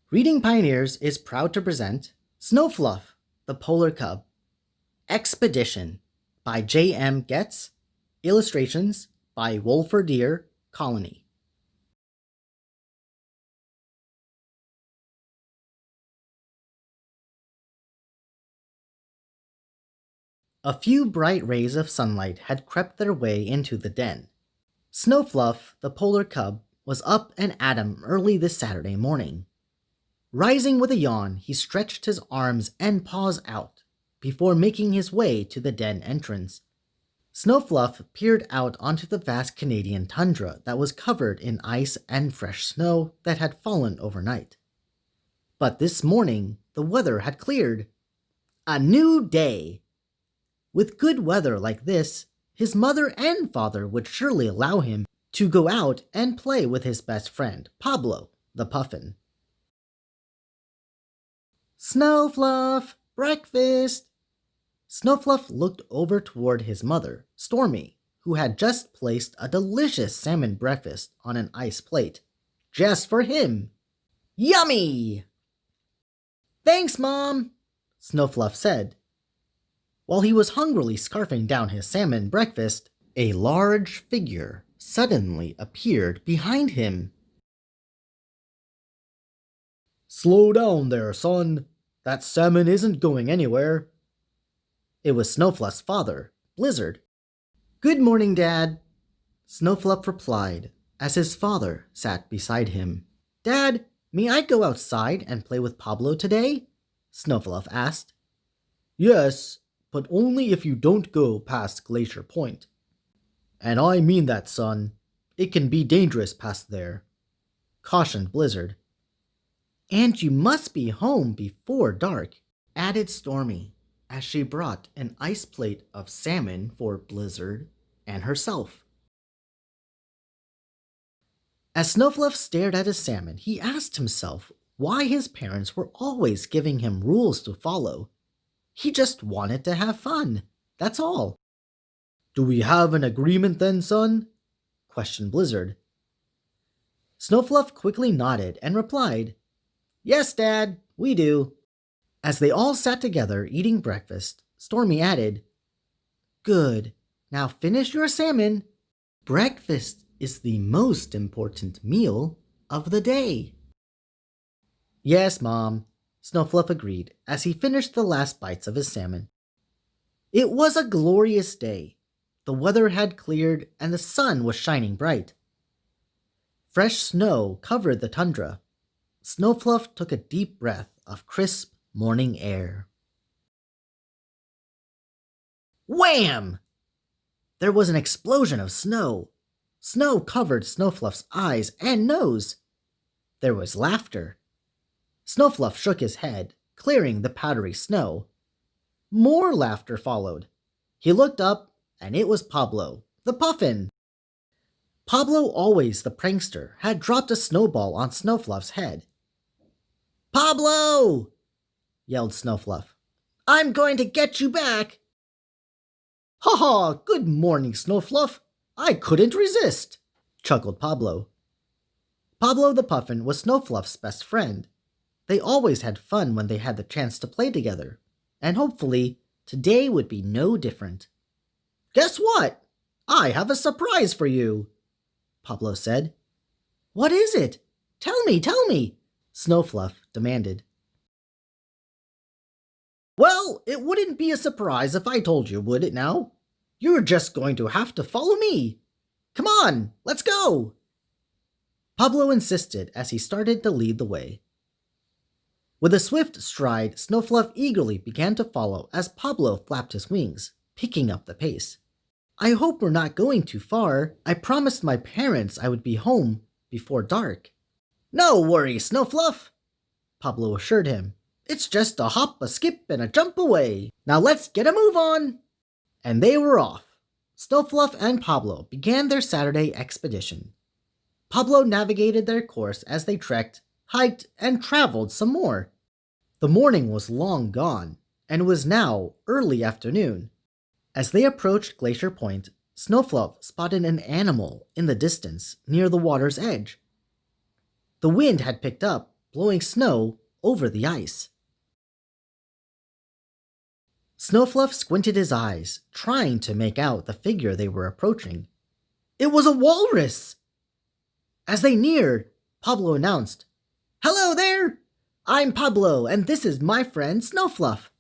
Reading Pioneers is proud to present Snofluff the Polar Cub, Expedition by J.M. Getz, illustrations by Wolferdeer Colony. A few bright rays of sunlight had crept their way into the den. Snofluff the Polar Cub was up and at 'em early this Saturday morning. Rising with a yawn, he stretched his arms and paws out before making his way to the den entrance. Snofluff peered out onto the vast Canadian tundra that was covered in ice and fresh snow that had fallen overnight. But this morning, the weather had cleared. A new day! With good weather like this, his mother and father would surely allow him to go out and play with his best friend, Pablo the Puffin. Snofluff, breakfast! Snofluff looked over toward his mother, Stormy, who had just placed a delicious salmon breakfast on an ice plate, just for him. Yummy! Thanks, Mom, Snofluff said. While he was hungrily scarfing down his salmon breakfast, a large figure suddenly appeared behind him. Slow down there, son. That salmon isn't going anywhere. It was Snofluff's father, Blizzard. Good morning, Dad, Snofluff replied as his father sat beside him. Dad, may I go outside and play with Pablo today? Snofluff asked. Yes, but only if you don't go past Glacier Point. And I mean that, son. It can be dangerous past there, cautioned Blizzard. And you must be home before dark, added Stormy, as she brought an ice plate of salmon for Blizzard and herself. As Snofluff stared at his salmon, he asked himself why his parents were always giving him rules to follow. He just wanted to have fun, that's all. Do we have an agreement then, son? Questioned Blizzard. Snofluff quickly nodded and replied, Yes, Dad, we do. As they all sat together eating breakfast, Stormy added, Good, now finish your salmon. Breakfast is the most important meal of the day. Yes, Mom, Snofluff agreed as he finished the last bites of his salmon. It was a glorious day. The weather had cleared and the sun was shining bright. Fresh snow covered the tundra. Snofluff took a deep breath of crisp morning air. Wham! There was an explosion of snow. Snow covered Snofluff's eyes and nose. There was laughter. Snofluff shook his head, clearing the powdery snow. More laughter followed. He looked up, and it was Pablo, the Puffin. Pablo, always the prankster, had dropped a snowball on Snofluff's head. Pablo! Yelled Snofluff. I'm going to get you back! Ha ha! Good morning, Snofluff! I couldn't resist! Chuckled Pablo. Pablo the Puffin was Snofluff's best friend. They always had fun when they had the chance to play together, and hopefully, today would be no different. Guess what? I have a surprise for you, Pablo said. What is it? Tell me, Snofluff demanded. Well, it wouldn't be a surprise if I told you, would it now? You're just going to have to follow me. Come on, let's go. Pablo insisted as he started to lead the way. With a swift stride, Snofluff eagerly began to follow as Pablo flapped his wings, picking up the pace. I hope we're not going too far. I promised my parents I would be home before dark. No worries, Snofluff, Pablo assured him. It's just a hop, a skip, and a jump away. Now let's get a move on. And they were off. Snofluff and Pablo began their Saturday expedition. Pablo navigated their course as they trekked, hiked, and traveled some more. The morning was long gone, and it was now early afternoon. As they approached Glacier Point, Snofluff spotted an animal in the distance near the water's edge. The wind had picked up, blowing snow over the ice. Snofluff squinted his eyes, trying to make out the figure they were approaching. It was a walrus! As they neared, Pablo announced, "Hello there! I'm Pablo, and this is my friend Snofluff."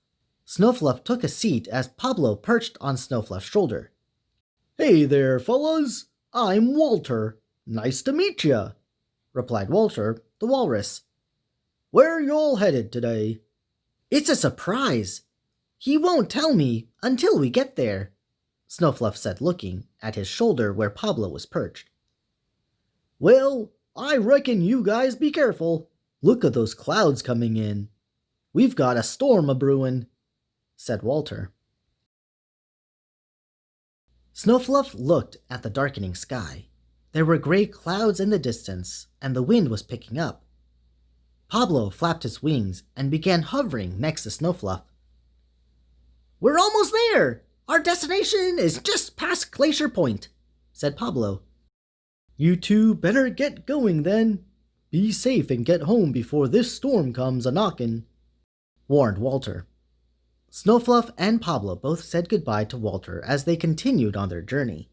Snofluff took a seat as Pablo perched on Snofluff's shoulder. "Hey there, fellas! I'm Walter. Nice to meet ya," replied Walter, the walrus. "Where y'all headed today?" "It's a surprise. He won't tell me until we get there," Snofluff said, looking at his shoulder where Pablo was perched. "Well, I reckon you guys be careful. Look at those clouds coming in. We've got a storm a-brewin'," said Walter. Snofluff looked at the darkening sky. There were gray clouds in the distance, and the wind was picking up. Pablo flapped his wings and began hovering next to Snofluff. "We're almost there! Our destination is just past Glacier Point," said Pablo. "You two better get going then. Be safe and get home before this storm comes a-knockin'," warned Walter. Snofluff and Pablo both said goodbye to Walter as they continued on their journey.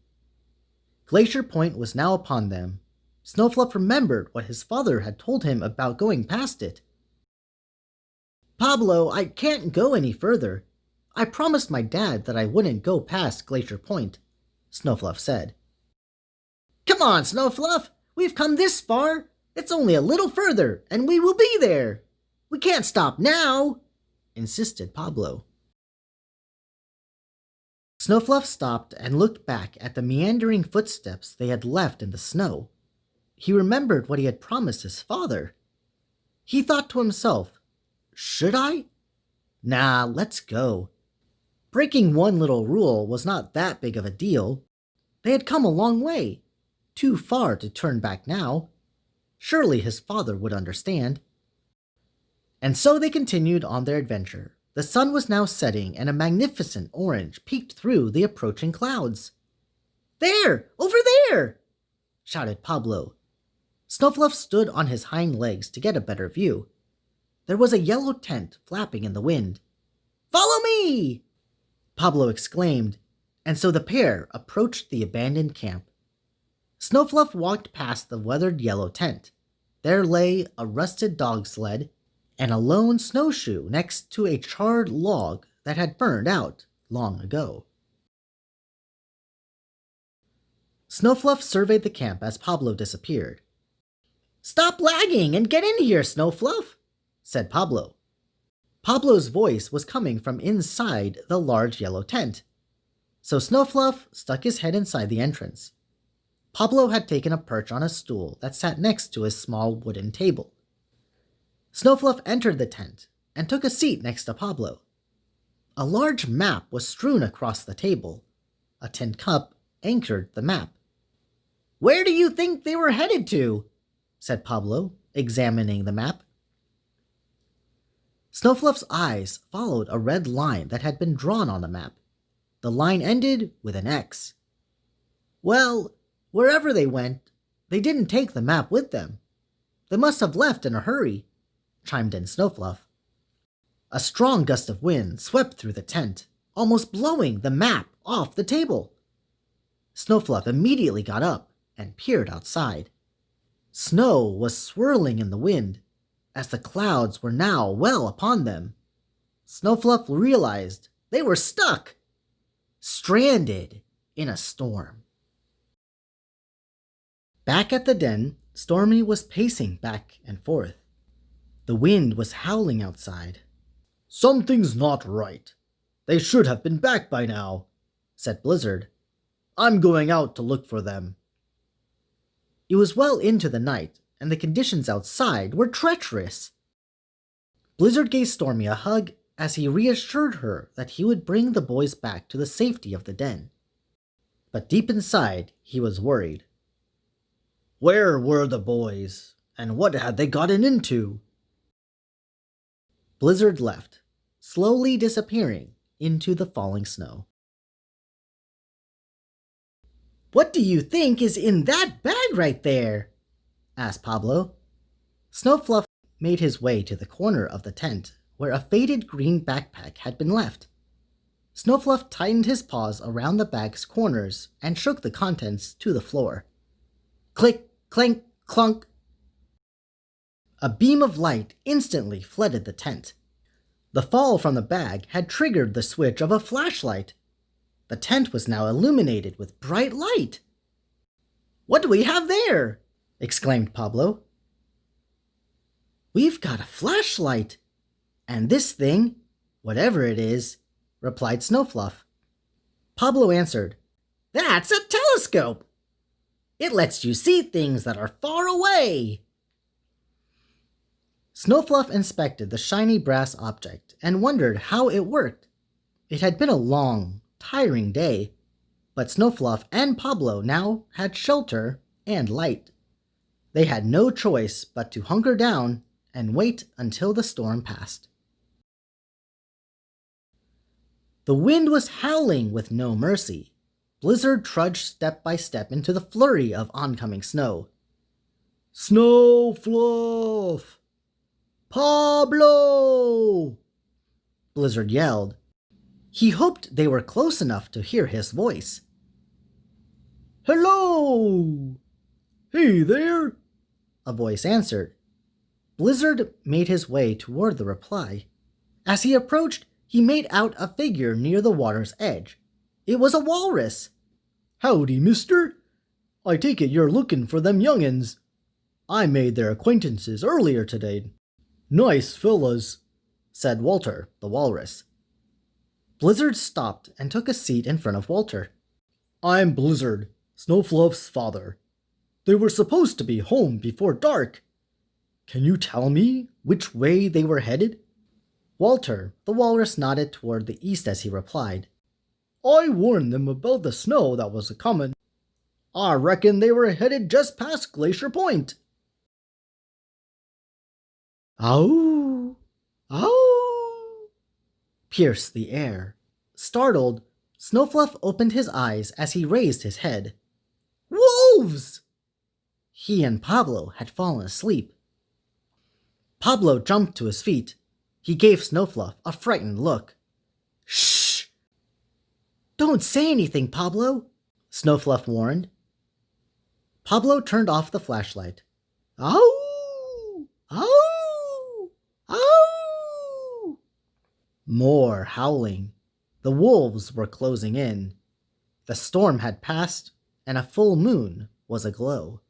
Glacier Point was now upon them. Snofluff remembered what his father had told him about going past it. "Pablo, I can't go any further. I promised my dad that I wouldn't go past Glacier Point," Snofluff said. "Come on, Snofluff! We've come this far. It's only a little further, and we will be there. We can't stop now," insisted Pablo. Snofluff stopped and looked back at the meandering footsteps they had left in the snow. He remembered what he had promised his father. He thought to himself, "Should I? Nah, let's go." Breaking one little rule was not that big of a deal. They had come a long way, too far to turn back now. Surely his father would understand. And so they continued on their adventure. The sun was now setting, and a magnificent orange peeked through the approaching clouds. "There! Over there!" shouted Pablo. Snofluff stood on his hind legs to get a better view. There was a yellow tent flapping in the wind. "Follow me!" Pablo exclaimed, and so the pair approached the abandoned camp. Snofluff walked past the weathered yellow tent. There lay a rusted dog sled and a lone snowshoe next to a charred log that had burned out long ago. Snofluff surveyed the camp as Pablo disappeared. "Stop lagging and get in here, Snofluff," said Pablo. Pablo's voice was coming from inside the large yellow tent, so Snofluff stuck his head inside the entrance. Pablo had taken a perch on a stool that sat next to his small wooden table. Snofluff entered the tent and took a seat next to Pablo. A large map was strewn across the table. A tin cup anchored the map. "Where do you think they were headed to?" said Pablo, examining the map. Snofluff's eyes followed a red line that had been drawn on the map. The line ended with an X. "Well, wherever they went, they didn't take the map with them. They must have left in a hurry," chimed in Snofluff. A strong gust of wind swept through the tent, almost blowing the map off the table. Snofluff immediately got up and peered outside. Snow was swirling in the wind, as the clouds were now well upon them. Snofluff realized they were stuck, stranded in a storm. Back at the den, Stormy was pacing back and forth. The wind was howling outside. "Something's not right. They should have been back by now," said Blizzard. "I'm going out to look for them." It was well into the night, and the conditions outside were treacherous. Blizzard gave Stormy a hug as he reassured her that he would bring the boys back to the safety of the den. But deep inside, he was worried. Where were the boys, and what had they gotten into? Blizzard left, slowly disappearing into the falling snow. "What do you think is in that bag right there?" asked Pablo. Snofluff made his way to the corner of the tent where a faded green backpack had been left. Snofluff tightened his paws around the bag's corners and shook the contents to the floor. Click, clank, clunk. A beam of light instantly flooded the tent. The fall from the bag had triggered the switch of a flashlight. The tent was now illuminated with bright light. "What do we have there?" exclaimed Pablo. "We've got a flashlight. And this thing, whatever it is," replied Snofluff. Pablo answered, "That's a telescope. It lets you see things that are far away." Snofluff inspected the shiny brass object and wondered how it worked. It had been a long, tiring day, but Snofluff and Pablo now had shelter and light. They had no choice but to hunker down and wait until the storm passed. The wind was howling with no mercy. Blizzard trudged step by step into the flurry of oncoming snow. "Snofluff! Pablo!" Blizzard yelled. He hoped they were close enough to hear his voice. "Hello! Hey there!" a voice answered. Blizzard made his way toward the reply. As he approached, he made out a figure near the water's edge. It was a walrus. "Howdy, mister. I take it you're looking for them young'uns. I made their acquaintances earlier today. Nice fellas," said Walter, the walrus. Blizzard stopped and took a seat in front of Walter. "I'm Blizzard, Snofluffs Father. They were supposed to be home before dark. Can you tell me which way they were headed?" Walter, the walrus, nodded toward the east as he replied, "I warned them about the snow that was a-comin'. I reckon they were headed just past Glacier Point." "Ow! Ow!" pierced the air. Startled, Snofluff opened his eyes as he raised his head. Wolves! He and Pablo had fallen asleep. Pablo jumped to his feet. He gave Snofluff a frightened look. "Shh! Don't say anything, Pablo," Snofluff warned. Pablo turned off the flashlight. "Ow! Ow! Ow!" More howling. The wolves were closing in. The storm had passed, and a full moon was aglow.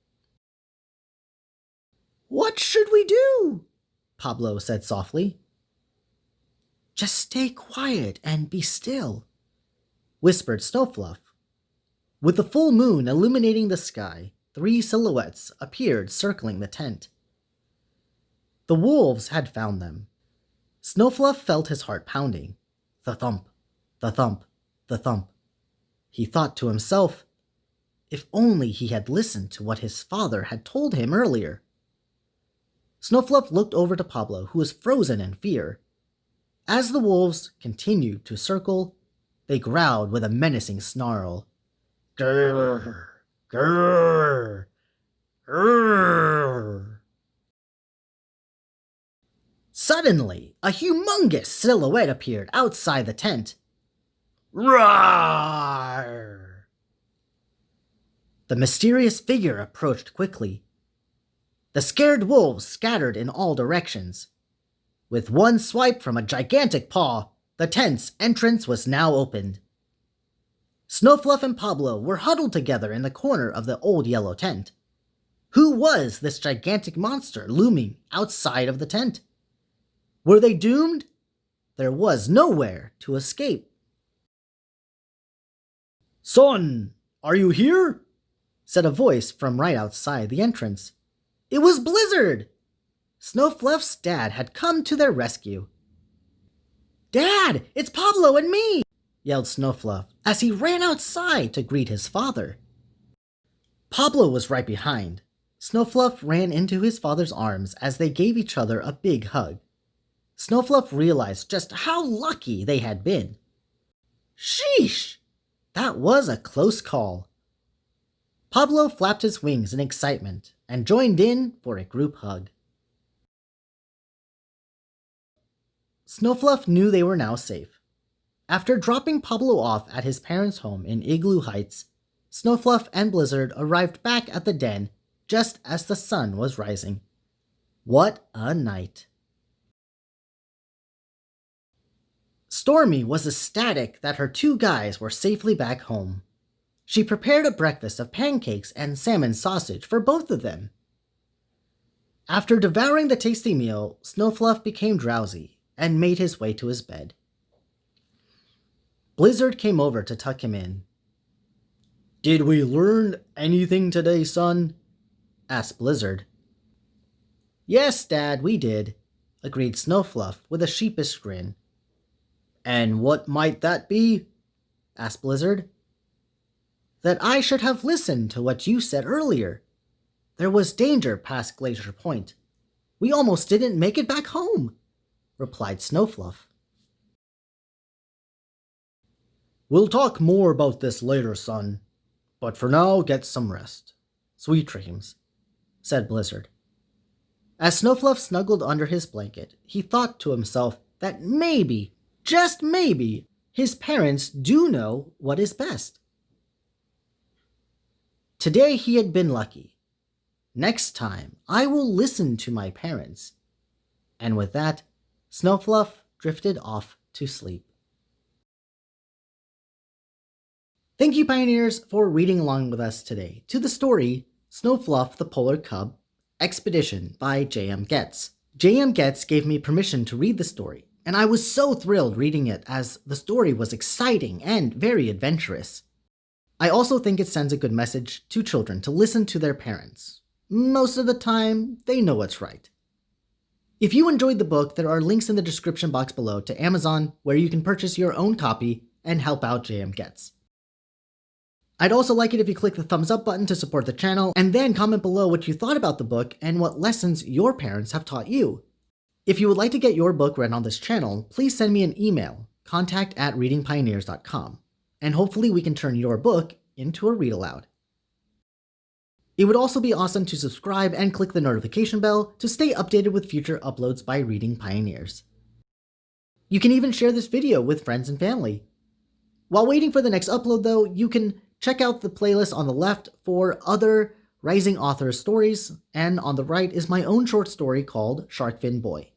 "What should we do?" Pablo said softly. "Just stay quiet and be still," whispered Snofluff. With the full moon illuminating the sky, 3 silhouettes appeared circling the tent. The wolves had found them. Snofluff felt his heart pounding. The thump, the thump, the thump. He thought to himself, if only he had listened to what his father had told him earlier. Snofluff looked over to Pablo, who was frozen in fear. As the wolves continued to circle, they growled with a menacing snarl. "Grrr, grrr, grrr." Suddenly, a humongous silhouette appeared outside the tent. Roar! The mysterious figure approached quickly. The scared wolves scattered in all directions. With one swipe from a gigantic paw, the tent's entrance was now opened. Snofluff and Pablo were huddled together in the corner of the old yellow tent. Who was this gigantic monster looming outside of the tent? Were they doomed? There was nowhere to escape. "Son, are you here?" said a voice from right outside the entrance. It was Blizzard! Snofluff's dad had come to their rescue. "Dad, it's Pablo and me!" yelled Snofluff as he ran outside to greet his father. Pablo was right behind. Snofluff ran into his father's arms as they gave each other a big hug. Snofluff realized just how lucky they had been. Sheesh! That was a close call. Pablo flapped his wings in excitement and joined in for a group hug. Snofluff knew they were now safe. After dropping Pablo off at his parents' home in Igloo Heights, Snofluff and Blizzard arrived back at the den just as the sun was rising. What a night! Stormy was ecstatic that her two guys were safely back home. She prepared a breakfast of pancakes and salmon sausage for both of them. After devouring the tasty meal, Snofluff became drowsy and made his way to his bed. Blizzard came over to tuck him in. "Did we learn anything today, son?" asked Blizzard. "Yes, Dad, we did," agreed Snofluff with a sheepish grin. "And what might that be?" asked Blizzard. "That I should have listened to what you said earlier. There was danger past Glacier Point. We almost didn't make it back home," replied Snofluff. "We'll talk more about this later, son. But for now, get some rest. Sweet dreams," said Blizzard. As Snofluff snuggled under his blanket, he thought to himself that maybe, just maybe, his parents do know what is best. Today he had been lucky. Next time, I will listen to my parents. And with that, Snofluff drifted off to sleep. Thank you, Pioneers, for reading along with us today to the story Snofluff the Polar Cub Expedition by J.M. Getz. J.M. Getz gave me permission to read the story, and I was so thrilled reading it as the story was exciting and very adventurous. I also think it sends a good message to children to listen to their parents. Most of the time, they know what's right. If you enjoyed the book, there are links in the description box below to Amazon where you can purchase your own copy and help out J.M. Getz. I'd also like it if you click the thumbs up button to support the channel, and then comment below what you thought about the book and what lessons your parents have taught you. If you would like to get your book read on this channel, please send me an email, contact@readingpioneers.com, and hopefully we can turn your book into a read aloud. It would also be awesome to subscribe and click the notification bell to stay updated with future uploads by Reading Pioneers. You can even share this video with friends and family. While waiting for the next upload though, you can check out the playlist on the left for other rising authors' stories, and on the right is my own short story called Sharkfin Boy.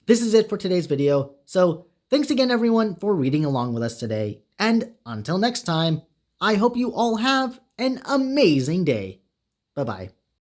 This is it for today's video, so thanks again everyone for reading along with us today, and until next time, I hope you all have an amazing day. Bye-bye.